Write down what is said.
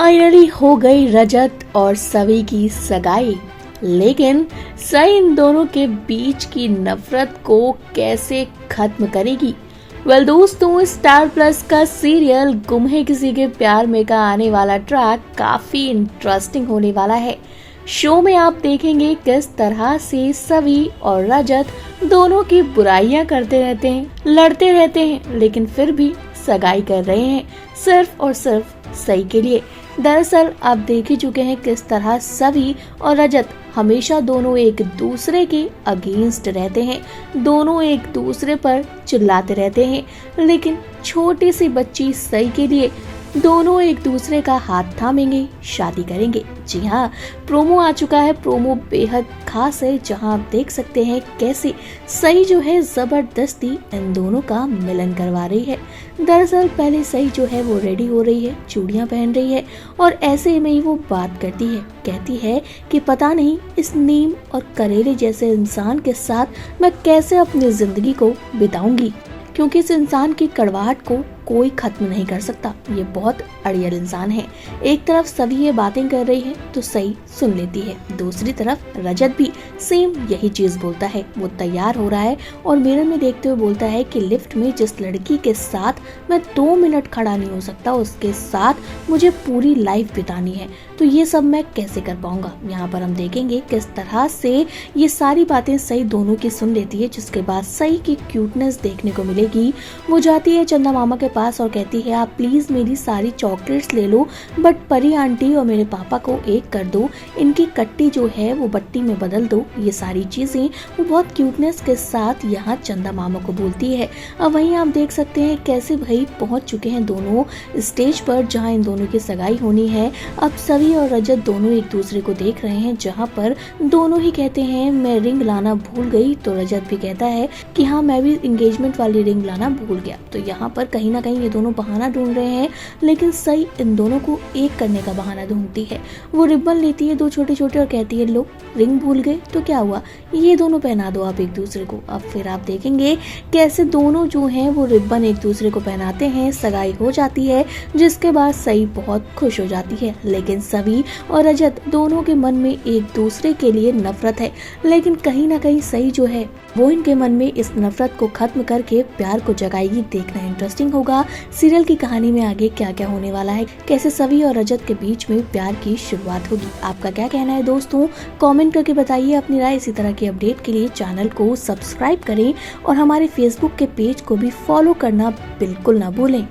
Finally हो गई रजत और सवी की सगाई, लेकिन सई इन दोनों के बीच की नफरत को कैसे खत्म करेगी? दोस्तों, स्टार प्लस का सीरियल गुम है किसी के प्यार में का आने वाला ट्रैक काफी इंटरेस्टिंग होने वाला है। शो में आप देखेंगे किस तरह से सवी और रजत दोनों की बुराइयां करते रहते हैं, लड़ते रहते हैं, लेकिन फिर भी सगाई कर रहे हैं सिर्फ और सिर्फ सई के लिए। दरअसल आप देख ही चुके हैं किस तरह सवी और रजत हमेशा दोनों एक दूसरे के अगेंस्ट रहते हैं, दोनों एक दूसरे पर चिल्लाते रहते हैं, लेकिन छोटी सी बच्ची सई के लिए दोनों एक दूसरे का हाथ थामेंगे, शादी करेंगे। जी हाँ, प्रोमो आ चुका है। प्रोमो बेहद खास है, जहां आप देख सकते हैं कैसे सई जो है जबरदस्ती इन दोनों का मिलन करवा रही है। दरअसल पहले सई जो है वो रेडी हो रही है, चूड़ियां पहन रही है और ऐसे में ही वो बात करती है, कहती है कि पता नहीं इस नीम और करेले जैसे इंसान के साथ मैं कैसे अपनी जिंदगी को बिताऊंगी, क्योंकि इस इंसान की कड़वाहट को कोई खत्म नहीं कर सकता। ये बहुत अड़ियल इंसान है। एक तरफ सभी ये बातें कर रही है तो सही सुन लेती है, दूसरी तरफ रजत भी सेम यही चीज बोलता है। वो तैयार हो रहा है और मिरर में देखते हुए बोलता है कि लिफ्ट में जिस लड़की के साथ मैं 2 मिनट खड़ा नहीं हो सकता, उसके साथ मुझे पूरी लाइफ बितानी है, तो ये सब मैं कैसे कर पाऊंगा। यहाँ पर हम देखेंगे किस तरह से ये सारी बातें सही दोनों की सुन लेती है, जिसके बाद सही की क्यूटनेस देखने को मिलेगी। वो जाती है चंदा मामा के पास और कहती है आप प्लीज मेरी सारी चॉकलेट्स ले लो, बट परी आंटी और मेरे पापा को एक कर दो, इनकी कट्टी जो है वो बट्टी में बदल दो। ये सारी चीजें वो बहुत क्यूटनेस के साथ यहाँ चंदा मामा को बोलती है। अब वहीं आप देख सकते हैं कैसे भाई पहुंच चुके हैं दोनों स्टेज पर, जहाँ इन दोनों की सगाई होनी है। अब सभी और रजत दोनों एक दूसरे को देख रहे हैं, जहाँ पर दोनों ही कहते हैं मैं रिंग लाना भूल गई, तो रजत भी कहता है कि हाँ मैं भी एंगेजमेंट वाली रिंग लाना भूल गया। तो यहाँ पर कहीं ना कहीं ये दोनों बहाना ढूंढ रहे हैं, लेकिन सई इन दोनों को एक करने का बहाना ढूंढती है। वो रिबन लेती है 2 छोटे छोटे और कहती है लो रिंग भूल गए तो क्या हुआ, ये दोनों पहना दो आप एक दूसरे को। अब फिर आप देखेंगे कैसे दोनों जो हैं वो रिबन एक दूसरे को पहनाते हैं, सगाई हो जाती है, जिसके बाद सई बहुत खुश हो जाती है। लेकिन सवी और रजत दोनों के मन में एक दूसरे के लिए नफरत है, लेकिन कहीं ना कहीं सई जो है वो इनके मन में इस नफरत को खत्म करके प्यार को जगाएगी। देखना इंटरेस्टिंग होगा सीरियल की कहानी में आगे क्या क्या होने वाला है, कैसे सवी और रजत के बीच में प्यार की शुरुआत होगी। आपका क्या कहना है दोस्तों, कमेंट करके बताइए अपनी राय। इसी तरह की अपडेट के लिए चैनल को सब्सक्राइब करें और हमारे फेसबुक के पेज को भी फॉलो करना बिल्कुल ना भूलें।